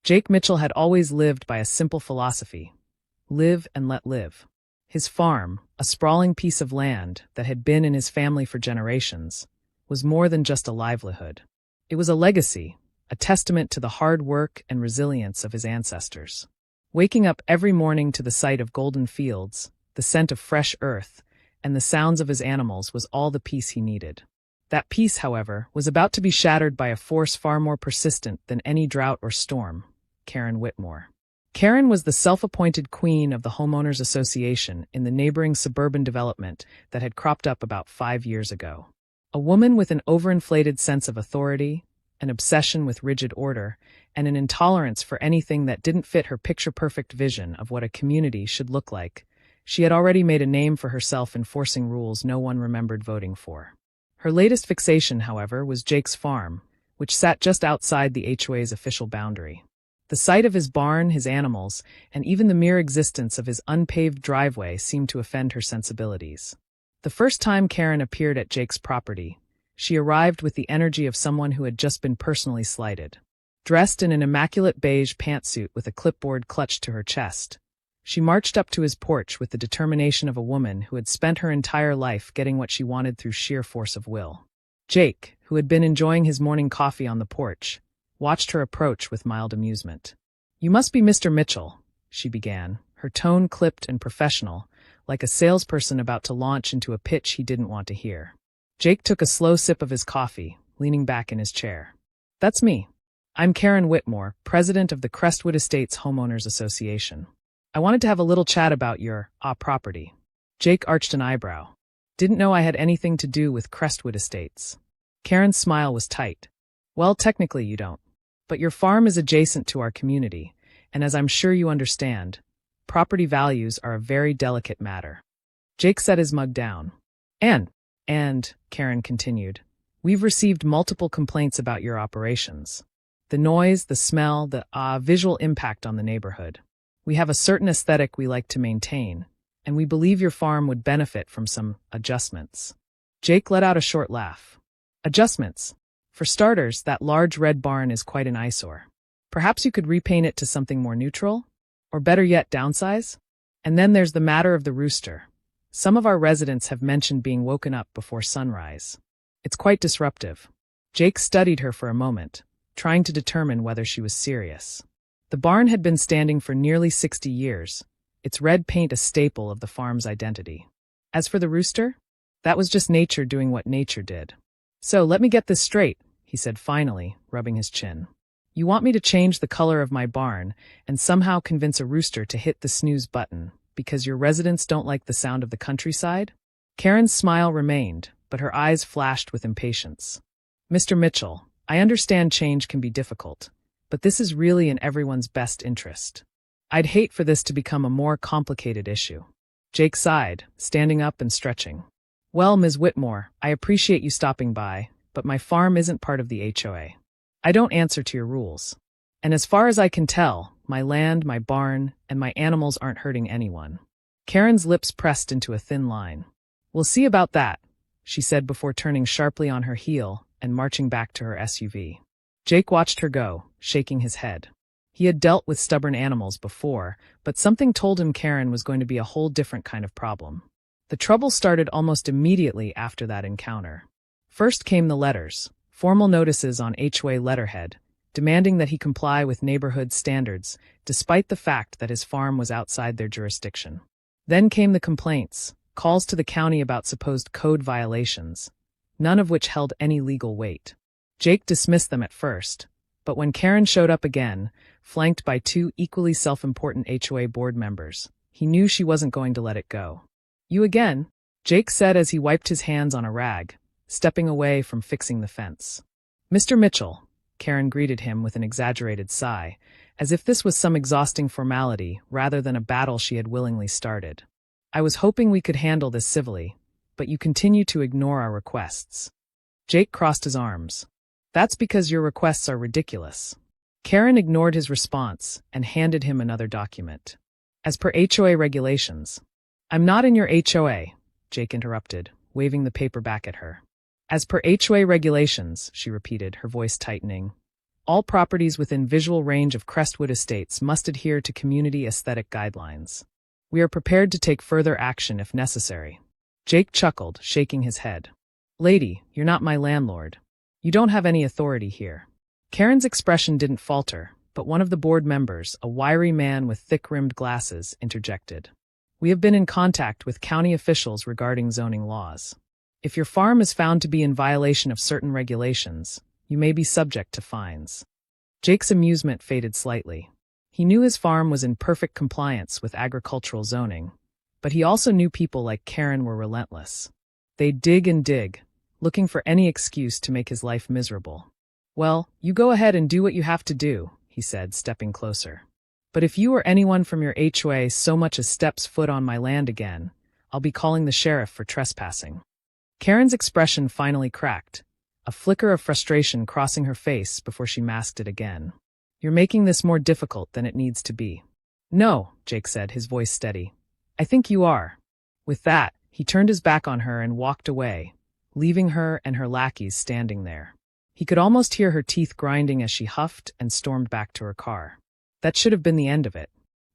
Jake Mitchell had always lived by a simple philosophy: live and let live. His farm, a sprawling piece of land that had been in his family for generations, was more than just a livelihood. It was a legacy, a testament to the hard work and resilience of his ancestors. Waking up every morning to the sight of golden fields, the scent of fresh earth, and the sounds of his animals was all the peace he needed. That peace, however, was about to be shattered by a force far more persistent than any drought or storm: Karen Whitmore. Karen was the self-appointed queen of the Homeowners Association in the neighboring suburban development that had cropped up about 5 years ago. A woman with an overinflated sense of authority, an obsession with rigid order, and an intolerance for anything that didn't fit her picture-perfect vision of what a community should look like, she had already made a name for herself enforcing rules no one remembered voting for. Her latest fixation, however, was Jake's farm, which sat just outside the HOA's official boundary. The sight of his barn, his animals, and even the mere existence of his unpaved driveway seemed to offend her sensibilities. The first time Karen appeared at Jake's property, she arrived with the energy of someone who had just been personally slighted. Dressed in an immaculate beige pantsuit with a clipboard clutched to her chest, she marched up to his porch with the determination of a woman who had spent her entire life getting what she wanted through sheer force of will. Jake, who had been enjoying his morning coffee on the porch, watched her approach with mild amusement. "You must be Mr. Mitchell," she began, her tone clipped and professional, like a salesperson about to launch into a pitch he didn't want to hear. Jake took a slow sip of his coffee, leaning back in his chair. "That's me. I'm Karen Whitmore, president of the Crestwood Estates Homeowners Association. I wanted to have a little chat about your property." Jake arched an eyebrow. "Didn't know I had anything to do with Crestwood Estates." Karen's smile was tight. "Well, technically you don't. But your farm is adjacent to our community, and as I'm sure you understand, property values are a very delicate matter." Jake set his mug down. And, Karen continued, "we've received multiple complaints about your operations. The noise, the smell, the visual impact on the neighborhood. We have a certain aesthetic we like to maintain, and we believe your farm would benefit from some adjustments." Jake let out a short laugh. "Adjustments? For starters, that large red barn is quite an eyesore. Perhaps you could repaint it to something more neutral? Or better yet, downsize? And then there's the matter of the rooster. Some of our residents have mentioned being woken up before sunrise. It's quite disruptive." Jake studied her for a moment, trying to determine whether she was serious. The barn had been standing for nearly 60 years, its red paint a staple of the farm's identity. As for the rooster, that was just nature doing what nature did. "So let me get this straight," he said finally, rubbing his chin. "You want me to change the color of my barn and somehow convince a rooster to hit the snooze button because your residents don't like the sound of the countryside?" Karen's smile remained, but her eyes flashed with impatience. "Mr. Mitchell, I understand change can be difficult, but this is really in everyone's best interest. I'd hate for this to become a more complicated issue." Jake sighed, standing up and stretching. "Well, Ms. Whitmore, I appreciate you stopping by, but my farm isn't part of the HOA. I don't answer to your rules. And as far as I can tell, my land, my barn, and my animals aren't hurting anyone." Karen's lips pressed into a thin line. "We'll see about that," she said before turning sharply on her heel and marching back to her SUV. Jake watched her go, shaking his head. He had dealt with stubborn animals before, but something told him Karen was going to be a whole different kind of problem. The trouble started almost immediately after that encounter. First came the letters, formal notices on HOA letterhead, demanding that he comply with neighborhood standards, despite the fact that his farm was outside their jurisdiction. Then came the complaints, calls to the county about supposed code violations, none of which held any legal weight. Jake dismissed them at first, but when Karen showed up again, flanked by 2 equally self-important HOA board members, he knew she wasn't going to let it go. "You again?" Jake said as he wiped his hands on a rag, stepping away from fixing the fence. "Mr. Mitchell," Karen greeted him with an exaggerated sigh, as if this was some exhausting formality rather than a battle she had willingly started. "I was hoping we could handle this civilly, but you continue to ignore our requests." Jake crossed his arms. "That's because your requests are ridiculous." Karen ignored his response and handed him another document. "As per HOA regulations." "I'm not in your HOA," Jake interrupted, waving the paper back at her. "As per HOA regulations," she repeated, her voice tightening. All properties within visual range of Crestwood Estates must adhere to community aesthetic guidelines. We are prepared to take further action if necessary. Jake chuckled, shaking his head. Lady, you're not my landlord. You don't have any authority here. Karen's expression didn't falter, but one of the board members, a wiry man with thick-rimmed glasses, interjected. We have been in contact with county officials regarding zoning laws. If your farm is found to be in violation of certain regulations, you may be subject to fines. Jake's amusement faded slightly. He knew his farm was in perfect compliance with agricultural zoning, but he also knew people like Karen were relentless. They'd dig and dig, looking for any excuse to make his life miserable. Well, you go ahead and do what you have to do, he said, stepping closer. But if you or anyone from your HOA so much as steps foot on my land again, I'll be calling the sheriff for trespassing. Karen's expression finally cracked, a flicker of frustration crossing her face before she masked it again. You're making this more difficult than it needs to be. No, Jake said, his voice steady. I think you are. With that, he turned his back on her and walked away, leaving her and her lackeys standing there. He could almost hear her teeth grinding as she huffed and stormed back to her car. That should have been the end of it.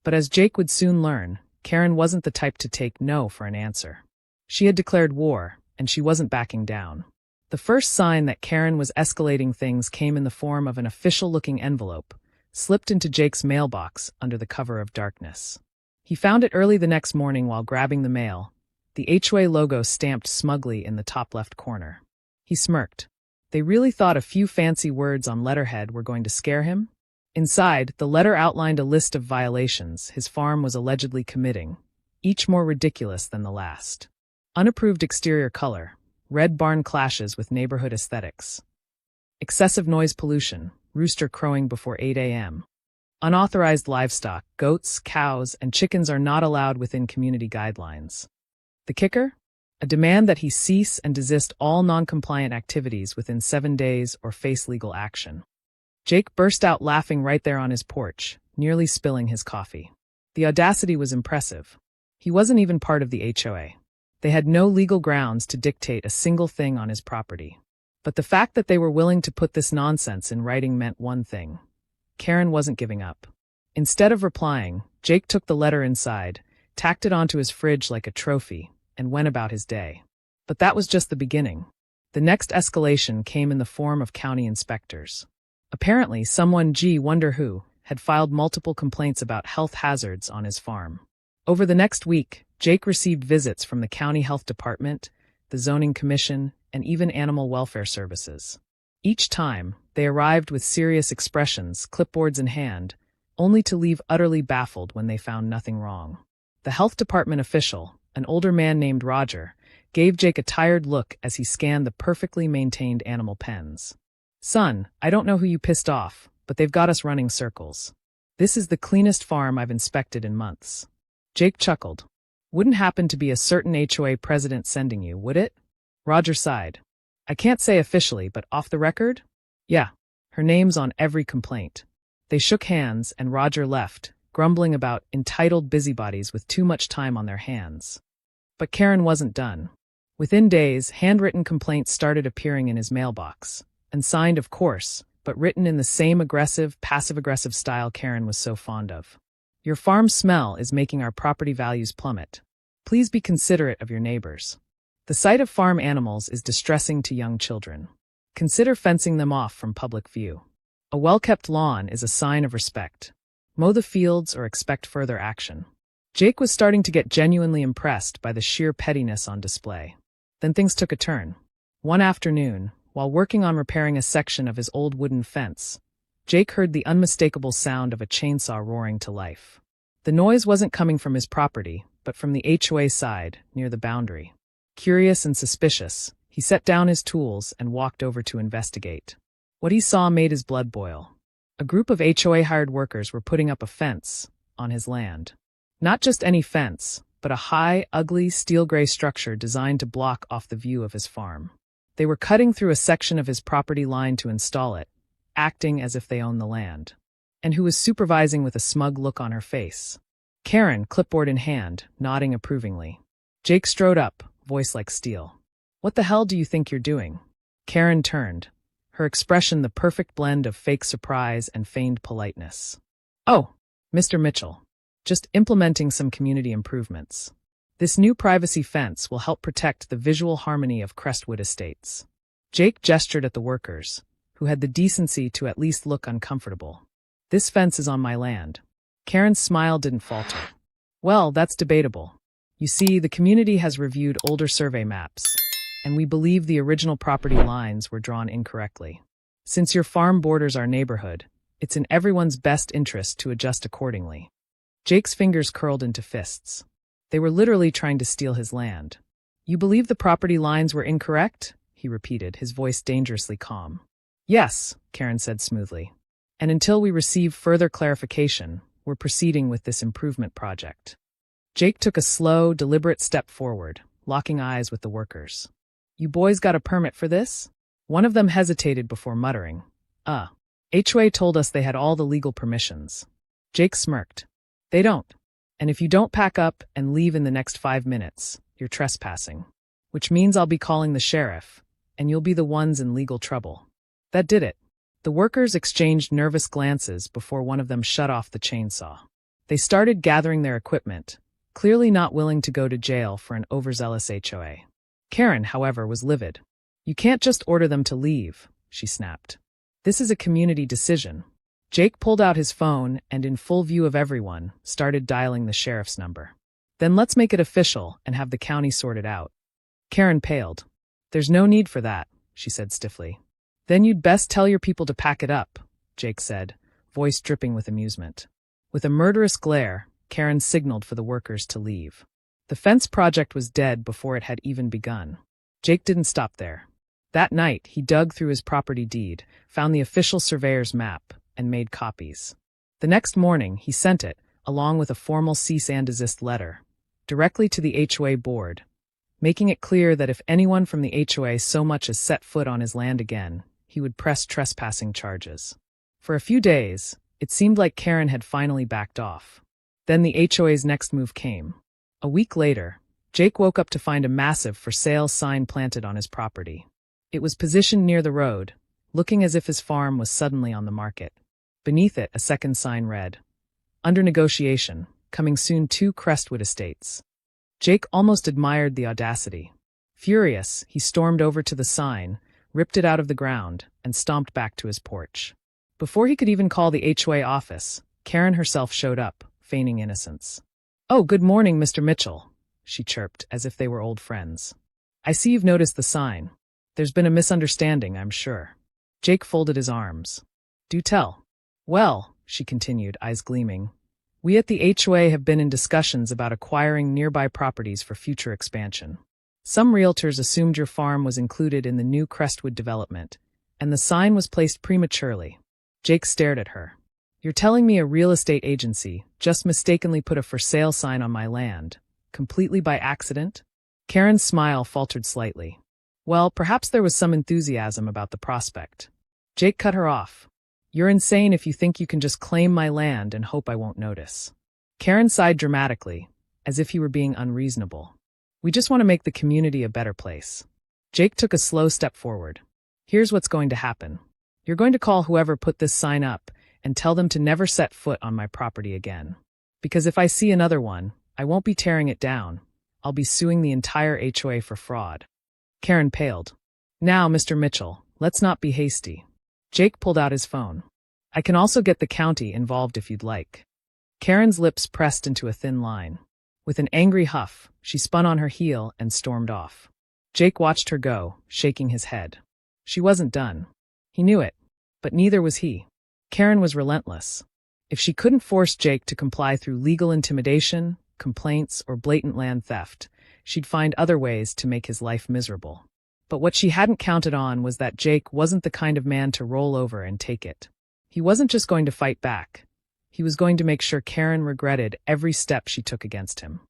But as Jake would soon learn, Karen wasn't the type to take no for an answer. She had declared war, and she wasn't backing down. The first sign that Karen was escalating things came in the form of an official-looking envelope, slipped into Jake's mailbox under the cover of darkness. He found it early the next morning while grabbing the mail, the HOA logo stamped smugly in the top left corner. He smirked. They really thought a few fancy words on letterhead were going to scare him? Inside, the letter outlined a list of violations his farm was allegedly committing, each more ridiculous than the last. Unapproved exterior color, red barn clashes with neighborhood aesthetics. Excessive noise pollution, rooster crowing before 8 a.m. Unauthorized livestock, goats, cows, and chickens are not allowed within community guidelines. The kicker? A demand that he cease and desist all non-compliant activities within 7 days or face legal action. Jake burst out laughing right there on his porch, nearly spilling his coffee. The audacity was impressive. He wasn't even part of the HOA. They had no legal grounds to dictate a single thing on his property. But the fact that they were willing to put this nonsense in writing meant one thing. Karen wasn't giving up. Instead of replying, Jake took the letter inside, tacked it onto his fridge like a trophy, and went about his day. But that was just the beginning. The next escalation came in the form of county inspectors. Apparently, someone, wonder who, had filed multiple complaints about health hazards on his farm. Over the next week, Jake received visits from the county health department, the zoning commission, and even animal welfare services. Each time, they arrived with serious expressions, clipboards in hand, only to leave utterly baffled when they found nothing wrong. The health department official, an older man named Roger, gave Jake a tired look as he scanned the perfectly maintained animal pens. Son, I don't know who you pissed off, but they've got us running circles. This is the cleanest farm I've inspected in months. Jake chuckled. Wouldn't happen to be a certain HOA president sending you, would it? Roger sighed. I can't say officially, but off the record? Yeah. Her name's on every complaint. They shook hands and Roger left, grumbling about entitled busybodies with too much time on their hands. But Karen wasn't done. Within days, handwritten complaints started appearing in his mailbox, and signed, of course, but written in the same aggressive, passive-aggressive style Karen was so fond of. Your farm's smell is making our property values plummet. Please be considerate of your neighbors. The sight of farm animals is distressing to young children. Consider fencing them off from public view. A well-kept lawn is a sign of respect. Mow the fields or expect further action. Jake was starting to get genuinely impressed by the sheer pettiness on display. Then things took a turn. One afternoon, while working on repairing a section of his old wooden fence, Jake heard the unmistakable sound of a chainsaw roaring to life. The noise wasn't coming from his property, but from the HOA side, near the boundary. Curious and suspicious, he set down his tools and walked over to investigate. What he saw made his blood boil. A group of HOA hired workers were putting up a fence on his land. Not just any fence, but a high, ugly, steel-gray structure designed to block off the view of his farm. They were cutting through a section of his property line to install it, acting as if they owned the land. And who was supervising with a smug look on her face? Karen, clipboard in hand, nodding approvingly. Jake strode up, voice like steel. What the hell do you think you're doing? Karen turned. her expression the perfect blend of fake surprise and feigned politeness. "Oh, Mr. Mitchell. Just implementing some community improvements. This new privacy fence will help protect the visual harmony of Crestwood Estates." Jake gestured at the workers, who had the decency to at least look uncomfortable. "This fence is on my land." Karen's smile didn't falter. "Well, that's debatable. You see, the community has reviewed older survey maps, and we believe the original property lines were drawn incorrectly. Since your farm borders our neighborhood, it's in everyone's best interest to adjust accordingly." Jake's fingers curled into fists. They were literally trying to steal his land. "You believe the property lines were incorrect?" he repeated, his voice dangerously calm. "Yes," Karen said smoothly. "And until we receive further clarification, we're proceeding with this improvement project." Jake took a slow, deliberate step forward, locking eyes with the workers. "You boys got a permit for this?" One of them hesitated before muttering, HOA told us they had all the legal permissions." Jake smirked. "They don't. And if you don't pack up and leave in the next 5 minutes, you're trespassing. Which means I'll be calling the sheriff, and you'll be the ones in legal trouble." That did it. The workers exchanged nervous glances before one of them shut off the chainsaw. They started gathering their equipment, clearly not willing to go to jail for an overzealous HOA. Karen, however, was livid. "You can't just order them to leave," she snapped. "This is a community decision." Jake pulled out his phone and, in full view of everyone, started dialing the sheriff's number. "Then let's make it official and have the county sort it out." Karen paled. "There's no need for that," she said stiffly. "Then you'd best tell your people to pack it up," Jake said, voice dripping with amusement. With a murderous glare, Karen signaled for the workers to leave. The fence project was dead before it had even begun. Jake didn't stop there. That night, he dug through his property deed, found the official surveyor's map, and made copies. The next morning, he sent it, along with a formal cease and desist letter, directly to the HOA board, making it clear that if anyone from the HOA so much as set foot on his land again, he would press trespassing charges. For a few days, it seemed like Karen had finally backed off. Then the HOA's next move came. A week later, Jake woke up to find a massive for sale sign planted on his property. It was positioned near the road, looking as if his farm was suddenly on the market. Beneath it, a second sign read, "Under negotiation, coming soon 2 Crestwood Estates." Jake almost admired the audacity. Furious, he stormed over to the sign, ripped it out of the ground, and stomped back to his porch. Before he could even call the HOA office, Karen herself showed up, feigning innocence. "Oh, good morning, Mr. Mitchell," she chirped, as if they were old friends. "I see you've noticed the sign. There's been a misunderstanding, I'm sure." Jake folded his arms. "Do tell." "Well," she continued, eyes gleaming, "we at the HOA have been in discussions about acquiring nearby properties for future expansion. Some realtors assumed your farm was included in the new Crestwood development, and the sign was placed prematurely." Jake stared at her. "You're telling me a real estate agency just mistakenly put a for sale sign on my land, completely by accident?" Karen's smile faltered slightly. "Well, perhaps there was some enthusiasm about the prospect." Jake cut her off. "You're insane if you think you can just claim my land and hope I won't notice." Karen sighed dramatically, as if he were being unreasonable. "We just want to make the community a better place." Jake took a slow step forward. "Here's what's going to happen. You're going to call whoever put this sign up and tell them to never set foot on my property again. Because if I see another one, I won't be tearing it down. I'll be suing the entire HOA for fraud." Karen paled. "Now, Mr. Mitchell, let's not be hasty." Jake pulled out his phone. "I can also get the county involved if you'd like." Karen's lips pressed into a thin line. With an angry huff, she spun on her heel and stormed off. Jake watched her go, shaking his head. She wasn't done. He knew it, but neither was he. Karen was relentless. If she couldn't force Jake to comply through legal intimidation, complaints, or blatant land theft, she'd find other ways to make his life miserable. But what she hadn't counted on was that Jake wasn't the kind of man to roll over and take it. He wasn't just going to fight back. He was going to make sure Karen regretted every step she took against him.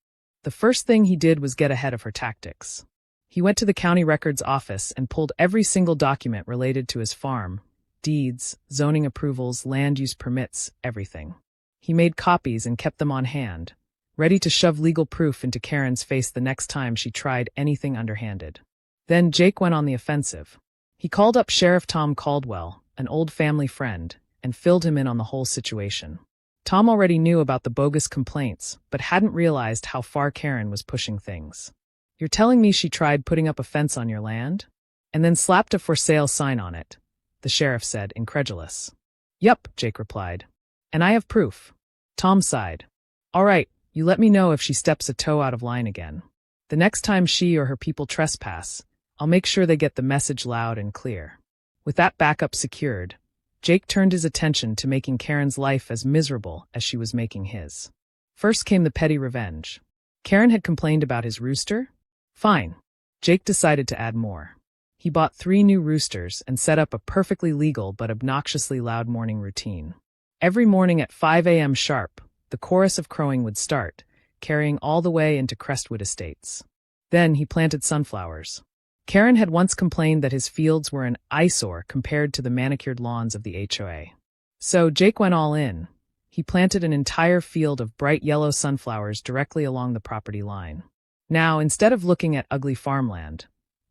The first thing he did was get ahead of her tactics. He went to the county records office and pulled every single document related to his farm, deeds, zoning approvals, land use permits, everything. He made copies and kept them on hand, ready to shove legal proof into Karen's face the next time she tried anything underhanded. Then Jake went on the offensive. He called up Sheriff Tom Caldwell, an old family friend, and filled him in on the whole situation. Tom already knew about the bogus complaints, but hadn't realized how far Karen was pushing things. "You're telling me she tried putting up a fence on your land? And then slapped a for sale sign on it?" the sheriff said, incredulous. "Yup," Jake replied. "And I have proof." Tom sighed. "All right, you let me know if she steps a toe out of line again. The next time she or her people trespass, I'll make sure they get the message loud and clear." With that backup secured, Jake turned his attention to making Karen's life as miserable as she was making his. First came the petty revenge. Karen had complained about his rooster? Fine. Jake decided to add more. He bought 3 new roosters and set up a perfectly legal but obnoxiously loud morning routine. Every morning at 5 a.m. sharp, the chorus of crowing would start, carrying all the way into Crestwood Estates. Then he planted sunflowers. Karen had once complained that his fields were an eyesore compared to the manicured lawns of the HOA. So Jake went all in. He planted an entire field of bright yellow sunflowers directly along the property line. Now, instead of looking at ugly farmland,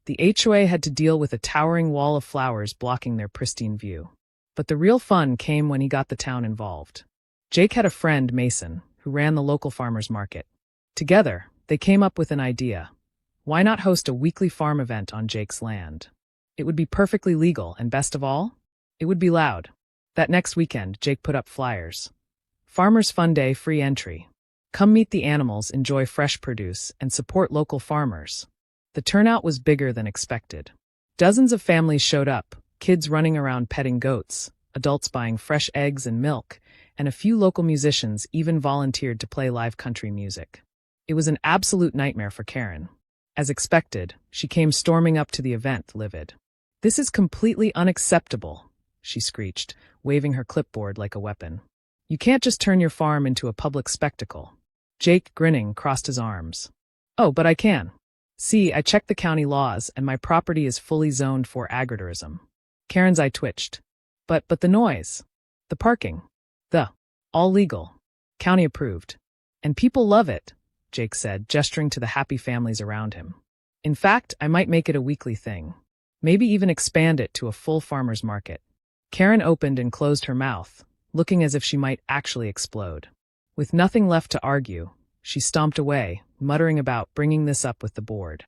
the HOA had to deal with a towering wall of flowers blocking their pristine view. But the real fun came when he got the town involved. Jake had a friend, Mason, who ran the local farmers market. Together, they came up with an idea. Why not host a weekly farm event on Jake's land? It would be perfectly legal, and best of all, it would be loud. That next weekend, Jake put up flyers. Farmers Fun Day, free entry. Come meet the animals, enjoy fresh produce, and support local farmers. The turnout was bigger than expected. Dozens of families showed up, kids running around petting goats, adults buying fresh eggs and milk, and a few local musicians even volunteered to play live country music. It was an absolute nightmare for Karen. As expected, she came storming up to the event, livid. "This is completely unacceptable," she screeched, waving her clipboard like a weapon. "You can't just turn your farm into a public spectacle." Jake, grinning, crossed his arms. "Oh, but I can. See, I checked the county laws, and my property is fully zoned for agritourism." Karen's eye twitched. But the noise. The parking. All legal. County approved. And people love it," Jake said, gesturing to the happy families around him. "In fact, I might make it a weekly thing. Maybe even expand it to a full farmer's market." Karen opened and closed her mouth, looking as if she might actually explode. With nothing left to argue, she stomped away, muttering about bringing this up with the board.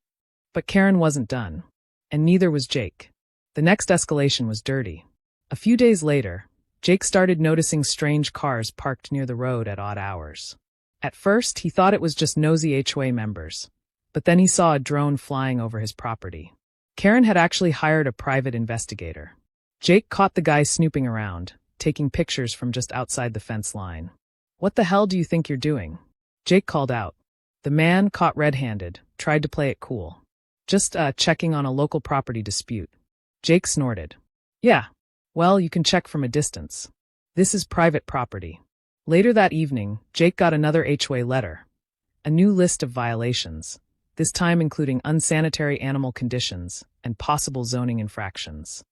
But Karen wasn't done. And neither was Jake. The next escalation was dirty. A few days later, Jake started noticing strange cars parked near the road at odd hours. At first, he thought it was just nosy HOA members, but then he saw a drone flying over his property. Karen had actually hired a private investigator. Jake caught the guy snooping around, taking pictures from just outside the fence line. "What the hell do you think you're doing?" Jake called out. The man, caught red-handed, tried to play it cool. "Just, checking on a local property dispute." Jake snorted. "Yeah. Well, you can check from a distance. This is private property." Later that evening, Jake got another HOA letter. A new list of violations, this time including unsanitary animal conditions and possible zoning infractions.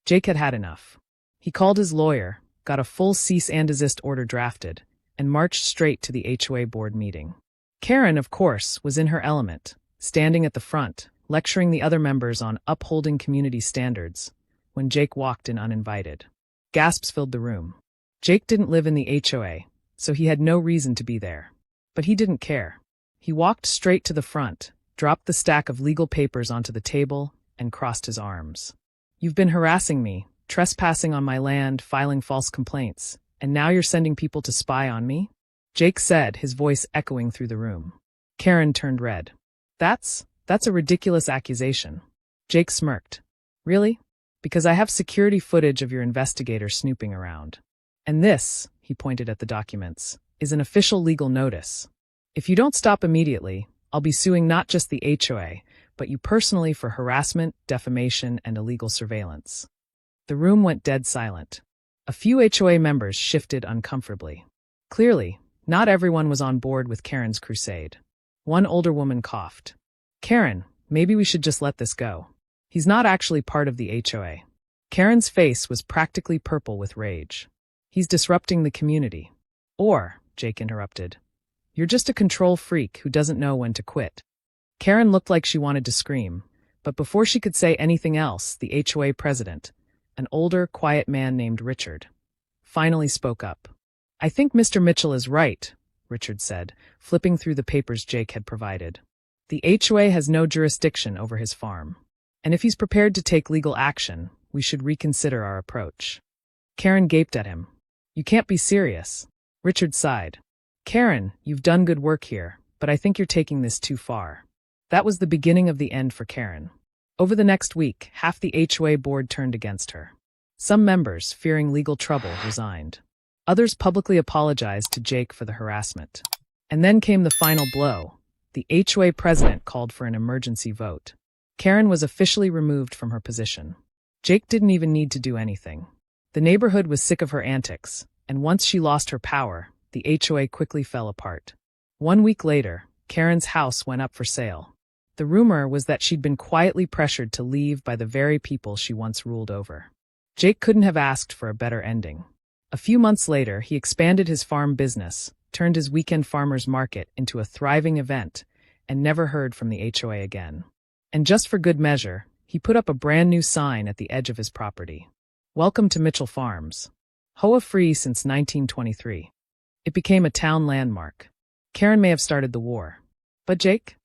Jake had had enough. He called his lawyer, got a full cease and desist order drafted, and marched straight to the HOA board meeting. Karen, of course, was in her element, standing at the front, lecturing the other members on upholding community standards, when Jake walked in uninvited. Gasps filled the room. Jake didn't live in the HOA, so he had no reason to be there. But he didn't care. He walked straight to the front, dropped the stack of legal papers onto the table, and crossed his arms. "You've been harassing me, trespassing on my land, filing false complaints, and now you're sending people to spy on me?" Jake said, his voice echoing through the room. Karen turned red. That's a ridiculous accusation." Jake smirked. "Really? Because I have security footage of your investigator snooping around. And this," he pointed at the documents, "is an official legal notice. If you don't stop immediately, I'll be suing not just the HOA, but you personally for harassment, defamation, and illegal surveillance." The room went dead silent. A few HOA members shifted uncomfortably. Clearly, not everyone was on board with Karen's crusade. One older woman coughed. "Karen, maybe we should just let this go. He's not actually part of the HOA." Karen's face was practically purple with rage. "He's disrupting the community." "Or," Jake interrupted, "you're just a control freak who doesn't know when to quit." Karen looked like she wanted to scream, But before she could say anything else, the HOA president, an older, quiet man named Richard, finally spoke up. "I think Mr. Mitchell is right," Richard said, flipping through the papers Jake had provided. "The HOA has no jurisdiction over his farm. And if he's prepared to take legal action, we should reconsider our approach." Karen gaped at him. "You can't be serious." Richard sighed. "Karen, you've done good work here, but I think you're taking this too far." That was the beginning of the end for Karen. Over the next week, half the HOA board turned against her. Some members, fearing legal trouble, resigned. Others publicly apologized to Jake for the harassment. And then came the final blow. The HOA president called for an emergency vote. Karen was officially removed from her position. Jake didn't even need to do anything. The neighborhood was sick of her antics, and once she lost her power, the HOA quickly fell apart. 1 week later, Karen's house went up for sale. The rumor was that she'd been quietly pressured to leave by the very people she once ruled over. Jake couldn't have asked for a better ending. A few months later, he expanded his farm business, turned his weekend farmers market into a thriving event, and never heard from the HOA again. And just for good measure, he put up a brand new sign at the edge of his property. "Welcome to Mitchell Farms. HOA free since 1923. It became a town landmark. Karen may have started the war. But Jake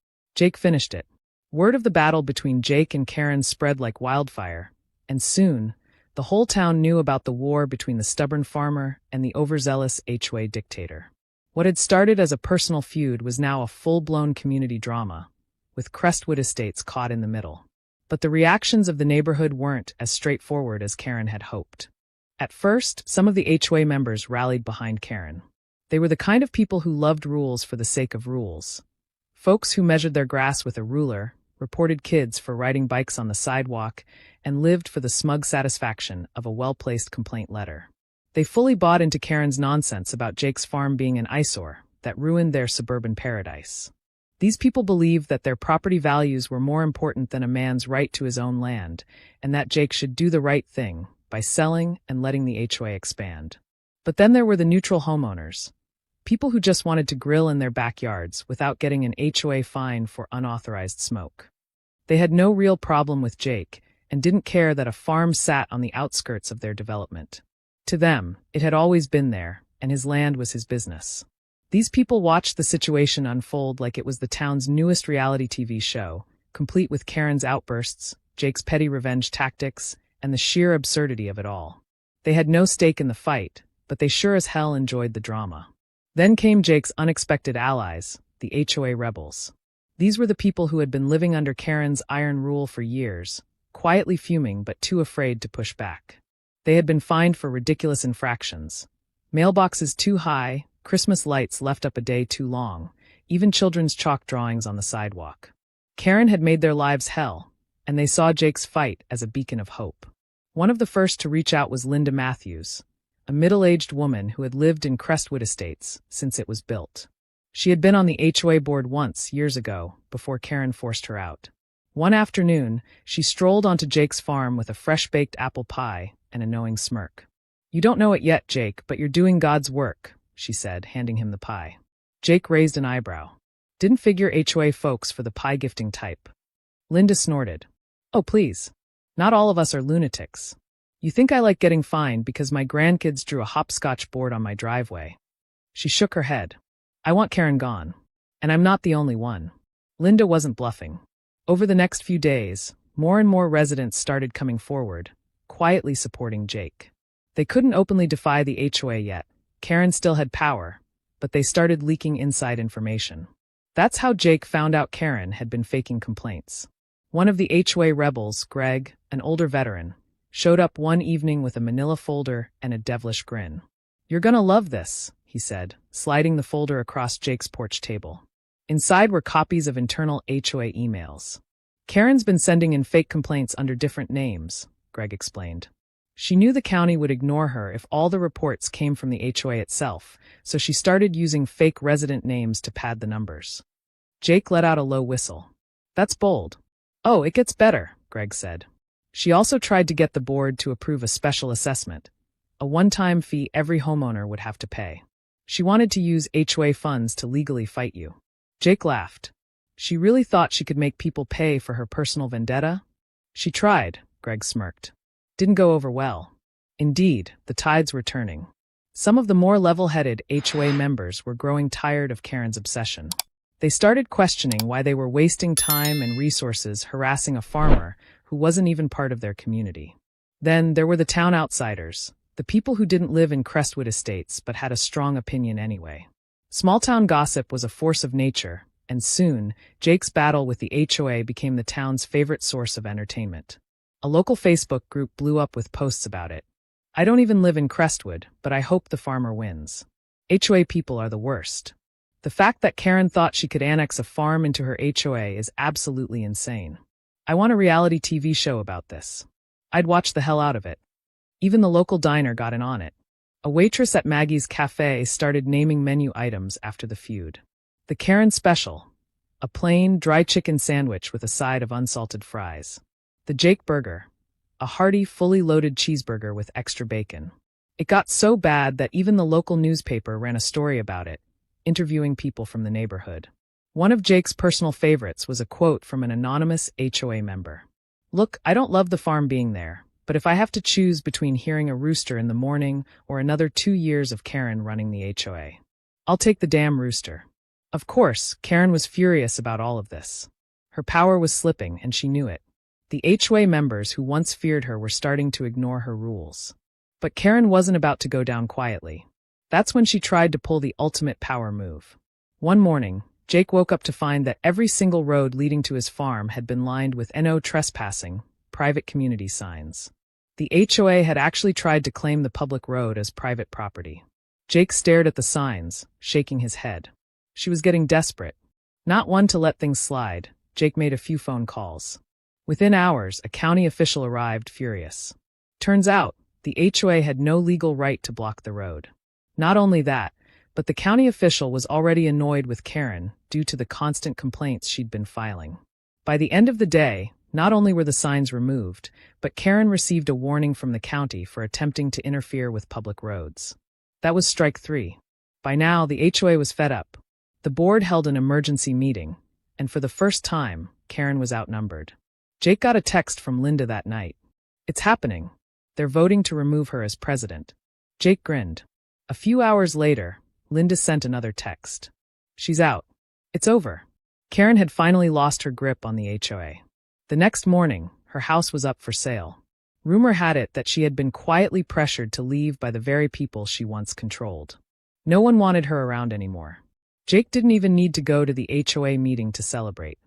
finished it. Word of the battle between Jake and Karen spread like wildfire, and soon, the whole town knew about the war between the stubborn farmer and the overzealous HOA dictator. What had started as a personal feud was now a full-blown community drama, with Crestwood Estates caught in the middle. But the reactions of the neighborhood weren't as straightforward as Karen had hoped. At first, some of the HOA members rallied behind Karen. They were the kind of people who loved rules for the sake of rules. Folks who measured their grass with a ruler, reported kids for riding bikes on the sidewalk, and lived for the smug satisfaction of a well-placed complaint letter. They fully bought into Karen's nonsense about Jake's farm being an eyesore that ruined their suburban paradise. These people believed that their property values were more important than a man's right to his own land, and that Jake should do the right thing by selling and letting the HOA expand. But then there were the neutral homeowners. People who just wanted to grill in their backyards without getting an HOA fine for unauthorized smoke. They had no real problem with Jake and didn't care that a farm sat on the outskirts of their development. To them, it had always been there, and his land was his business. These people watched the situation unfold like it was the town's newest reality TV show, complete with Karen's outbursts, Jake's petty revenge tactics, and the sheer absurdity of it all. They had no stake in the fight, but they sure as hell enjoyed the drama. Then came Jake's unexpected allies, the HOA rebels. These were the people who had been living under Karen's iron rule for years, quietly fuming but too afraid to push back. They had been fined for ridiculous infractions. Mailboxes too high, Christmas lights left up a day too long, even children's chalk drawings on the sidewalk. Karen had made their lives hell, and they saw Jake's fight as a beacon of hope. One of the first to reach out was Linda Matthews, a middle-aged woman who had lived in Crestwood Estates since it was built. She had been on the HOA board once, years ago, before Karen forced her out. One afternoon, she strolled onto Jake's farm with a fresh-baked apple pie and a knowing smirk. "You don't know it yet, Jake, but you're doing God's work," she said, handing him the pie. Jake raised an eyebrow. "Didn't figure HOA folks for the pie-gifting type." Linda snorted. "Oh, please. Not all of us are lunatics. You think I like getting fined because my grandkids drew a hopscotch board on my driveway?" She shook her head. "I want Karen gone. And I'm not the only one." Linda wasn't bluffing. Over the next few days, more and more residents started coming forward, quietly supporting Jake. They couldn't openly defy the HOA yet. Karen still had power, but they started leaking inside information. That's how Jake found out Karen had been faking complaints. One of the HOA rebels, Greg, an older veteran, showed up one evening with a manila folder and a devilish grin. "You're gonna love this," he said, sliding the folder across Jake's porch table. Inside were copies of internal HOA emails. "Karen's been sending in fake complaints under different names," Greg explained. She knew the county would ignore her if all the reports came from the HOA itself, so she started using fake resident names to pad the numbers. Jake let out a low whistle. "That's bold." "Oh, it gets better," Greg said. She also tried to get the board to approve a special assessment, a one-time fee every homeowner would have to pay. She wanted to use HOA funds to legally fight you. Jake laughed. She really thought she could make people pay for her personal vendetta? She tried, Greg smirked. Didn't go over well. Indeed, the tides were turning. Some of the more level-headed HOA members were growing tired of Karen's obsession. They started questioning why they were wasting time and resources harassing a farmer who wasn't even part of their community. Then there were the town outsiders, the people who didn't live in Crestwood Estates but had a strong opinion anyway. Small-town gossip was a force of nature, and soon, Jake's battle with the HOA became the town's favorite source of entertainment. A local Facebook group blew up with posts about it. I don't even live in Crestwood, but I hope the farmer wins. HOA people are the worst. The fact that Karen thought she could annex a farm into her HOA is absolutely insane. I want a reality TV show about this. I'd watch the hell out of it. Even the local diner got in on it. A waitress at Maggie's Cafe started naming menu items after the feud. The Karen Special, a plain, dry chicken sandwich with a side of unsalted fries. The Jake Burger, a hearty, fully loaded cheeseburger with extra bacon. It got so bad that even the local newspaper ran a story about it, interviewing people from the neighborhood. One of Jake's personal favorites was a quote from an anonymous HOA member. Look, I don't love the farm being there, but if I have to choose between hearing a rooster in the morning or another 2 years of Karen running the HOA, I'll take the damn rooster. Of course, Karen was furious about all of this. Her power was slipping, and she knew it. The HOA members who once feared her were starting to ignore her rules. But Karen wasn't about to go down quietly. That's when she tried to pull the ultimate power move. One morning, Jake woke up to find that every single road leading to his farm had been lined with "No trespassing" private community signs. The HOA had actually tried to claim the public road as private property. Jake stared at the signs, shaking his head. She was getting desperate. Not one to let things slide, Jake made a few phone calls. Within hours, a county official arrived, furious. Turns out, the HOA had no legal right to block the road. Not only that, but the county official was already annoyed with Karen due to the constant complaints she'd been filing. By the end of the day, not only were the signs removed, but Karen received a warning from the county for attempting to interfere with public roads. That was strike 3. By now, the HOA was fed up. The board held an emergency meeting, and for the first time, Karen was outnumbered. Jake got a text from Linda that night. It's happening. They're voting to remove her as president. Jake grinned. A few hours later, Linda sent another text. She's out. It's over. Karen had finally lost her grip on the HOA. The next morning, her house was up for sale. Rumor had it that she had been quietly pressured to leave by the very people she once controlled. No one wanted her around anymore. Jake didn't even need to go to the HOA meeting to celebrate.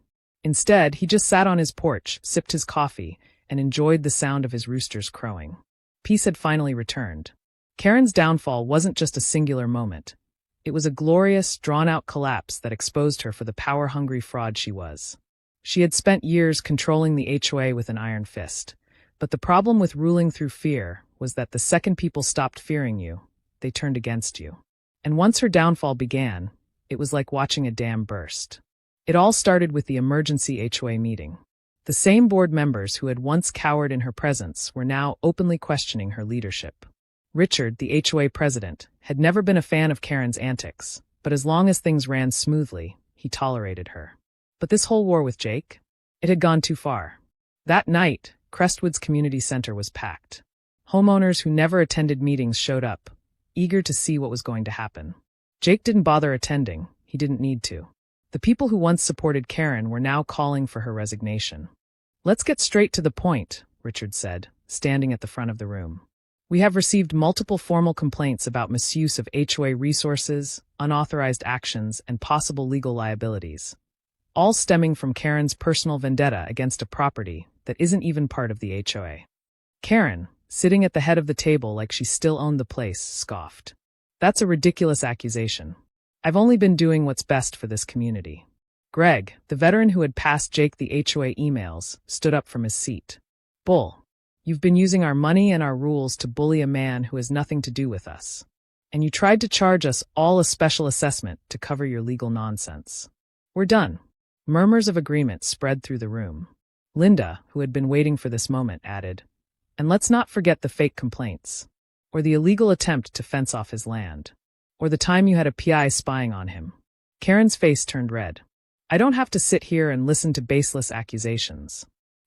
Instead, he just sat on his porch, sipped his coffee, and enjoyed the sound of his roosters crowing. Peace had finally returned. Karen's downfall wasn't just a singular moment. It was a glorious, drawn-out collapse that exposed her for the power-hungry fraud she was. She had spent years controlling the HOA with an iron fist. But the problem with ruling through fear was that the second people stopped fearing you, they turned against you. And once her downfall began, it was like watching a dam burst. It all started with the emergency HOA meeting. The same board members who had once cowered in her presence were now openly questioning her leadership. Richard, the HOA president, had never been a fan of Karen's antics, but as long as things ran smoothly, he tolerated her. But this whole war with Jake? It had gone too far. That night, Crestwood's community center was packed. Homeowners who never attended meetings showed up, eager to see what was going to happen. Jake didn't bother attending. He didn't need to. The people who once supported Karen were now calling for her resignation. Let's get straight to the point, Richard said, standing at the front of the room. We have received multiple formal complaints about misuse of HOA resources, unauthorized actions, and possible legal liabilities, all stemming from Karen's personal vendetta against a property that isn't even part of the HOA. Karen, sitting at the head of the table like she still owned the place, scoffed. That's a ridiculous accusation. I've only been doing what's best for this community. Greg, the veteran who had passed Jake the HOA emails, stood up from his seat. Bull. You've been using our money and our rules to bully a man who has nothing to do with us. And you tried to charge us all a special assessment to cover your legal nonsense. We're done. Murmurs of agreement spread through the room. Linda, who had been waiting for this moment, added, and let's not forget the fake complaints, or the illegal attempt to fence off his land, or the time you had a PI spying on him. Karen's face turned red. I don't have to sit here and listen to baseless accusations.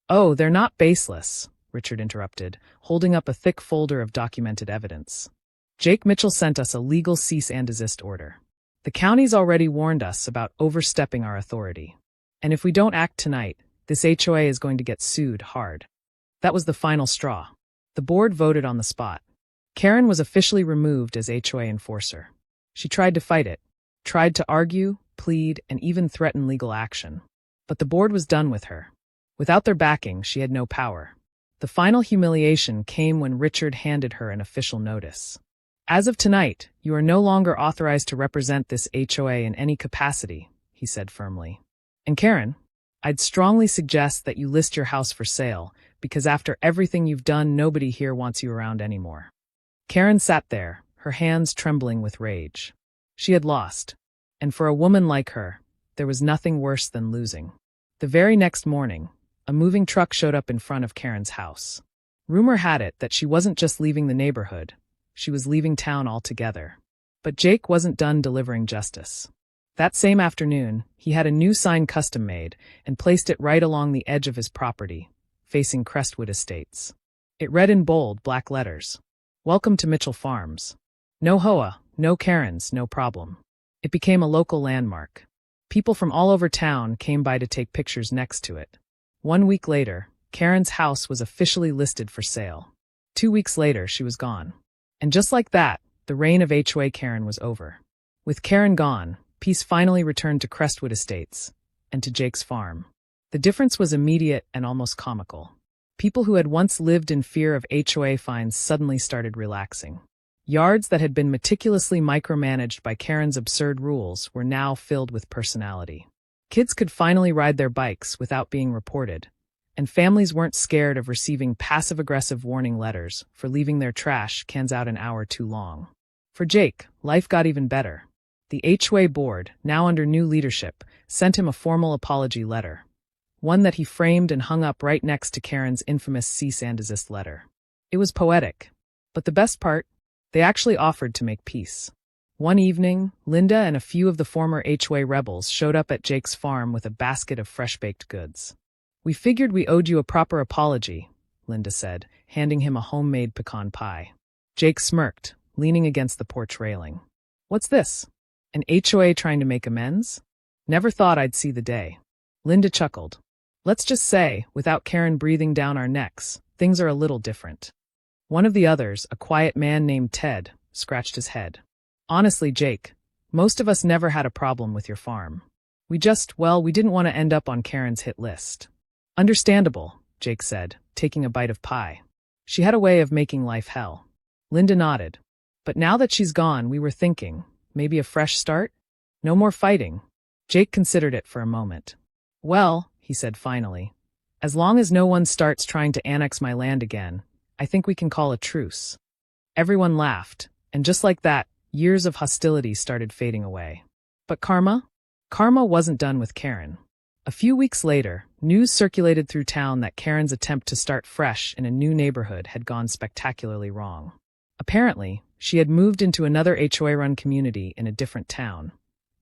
Oh, they're not baseless, Richard interrupted, holding up a thick folder of documented evidence. Jake Mitchell sent us a legal cease and desist order. The county's already warned us about overstepping our authority. And if we don't act tonight, this HOA is going to get sued hard. That was the final straw. The board voted on the spot. Karen was officially removed as HOA enforcer. She tried to fight it, tried to argue, plead, and even threaten legal action. But the board was done with her. Without their backing, she had no power. The final humiliation came when Richard handed her an official notice. As of tonight, you are no longer authorized to represent this HOA in any capacity, he said firmly. And Karen, I'd strongly suggest that you list your house for sale, because after everything you've done, nobody here wants you around anymore. Karen sat there, her hands trembling with rage. She had lost. And for a woman like her, there was nothing worse than losing. The very next morning, a moving truck showed up in front of Karen's house. Rumor had it that she wasn't just leaving the neighborhood, she was leaving town altogether. But Jake wasn't done delivering justice. That same afternoon, he had a new sign custom made and placed it right along the edge of his property, facing Crestwood Estates. It read in bold, black letters, "Welcome to Mitchell Farms. No HOA, no Karens, no problem." It became a local landmark. People from all over town came by to take pictures next to it. 1 week later, Karen's house was officially listed for sale. 2 weeks later, she was gone. And just like that, the reign of HOA Karen was over. With Karen gone, peace finally returned to Crestwood Estates and to Jake's farm. The difference was immediate and almost comical. People who had once lived in fear of HOA fines suddenly started relaxing. Yards that had been meticulously micromanaged by Karen's absurd rules were now filled with personality. Kids could finally ride their bikes without being reported, and families weren't scared of receiving passive-aggressive warning letters for leaving their trash cans out an hour too long. For Jake, life got even better. The HOA board, now under new leadership, sent him a formal apology letter, one that he framed and hung up right next to Karen's infamous cease and desist letter. It was poetic, but the best part, they actually offered to make peace. One evening, Linda and a few of the former HOA rebels showed up at Jake's farm with a basket of fresh-baked goods. "We figured we owed you a proper apology," Linda said, handing him a homemade pecan pie. Jake smirked, leaning against the porch railing. "What's this? An HOA trying to make amends? Never thought I'd see the day." Linda chuckled. "Let's just say, without Karen breathing down our necks, things are a little different." One of the others, a quiet man named Ted, scratched his head. "Honestly, Jake, most of us never had a problem with your farm. We didn't want to end up on Karen's hit list." "Understandable," Jake said, taking a bite of pie. "She had a way of making life hell." Linda nodded. "But now that she's gone, we were thinking, maybe a fresh start? No more fighting." Jake considered it for a moment. "Well," he said finally, "as long as no one starts trying to annex my land again, I think we can call a truce." Everyone laughed, and just like that, years of hostility started fading away. But karma? Karma wasn't done with Karen. A few weeks later, news circulated through town that Karen's attempt to start fresh in a new neighborhood had gone spectacularly wrong. Apparently, she had moved into another HOA-run community in a different town,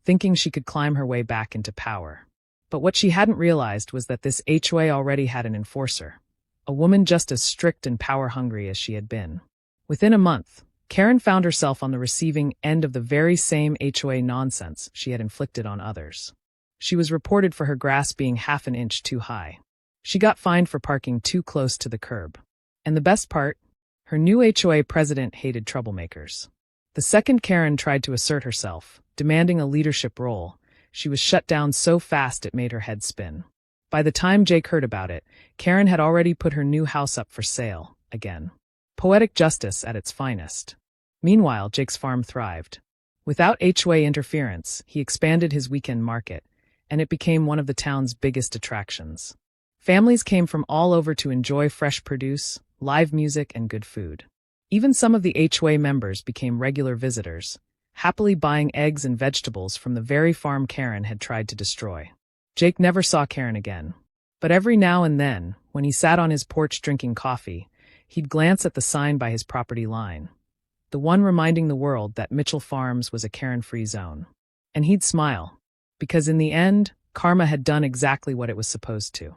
thinking she could climb her way back into power. But what she hadn't realized was that this HOA already had an enforcer, a woman just as strict and power-hungry as she had been. Within a month, Karen found herself on the receiving end of the very same HOA nonsense she had inflicted on others. She was reported for her grass being half an inch too high. She got fined for parking too close to the curb. And the best part? Her new HOA president hated troublemakers. The second Karen tried to assert herself, demanding a leadership role, she was shut down so fast it made her head spin. By the time Jake heard about it, Karen had already put her new house up for sale, again. Poetic justice at its finest. Meanwhile, Jake's farm thrived. Without HOA interference, he expanded his weekend market, and it became one of the town's biggest attractions. Families came from all over to enjoy fresh produce, live music, and good food. Even some of the HOA members became regular visitors, happily buying eggs and vegetables from the very farm Karen had tried to destroy. Jake never saw Karen again. But every now and then, when he sat on his porch drinking coffee, he'd glance at the sign by his property line, the one reminding the world that Mitchell Farms was a Karen-free zone. And he'd smile, because in the end, Karma had done exactly what it was supposed to.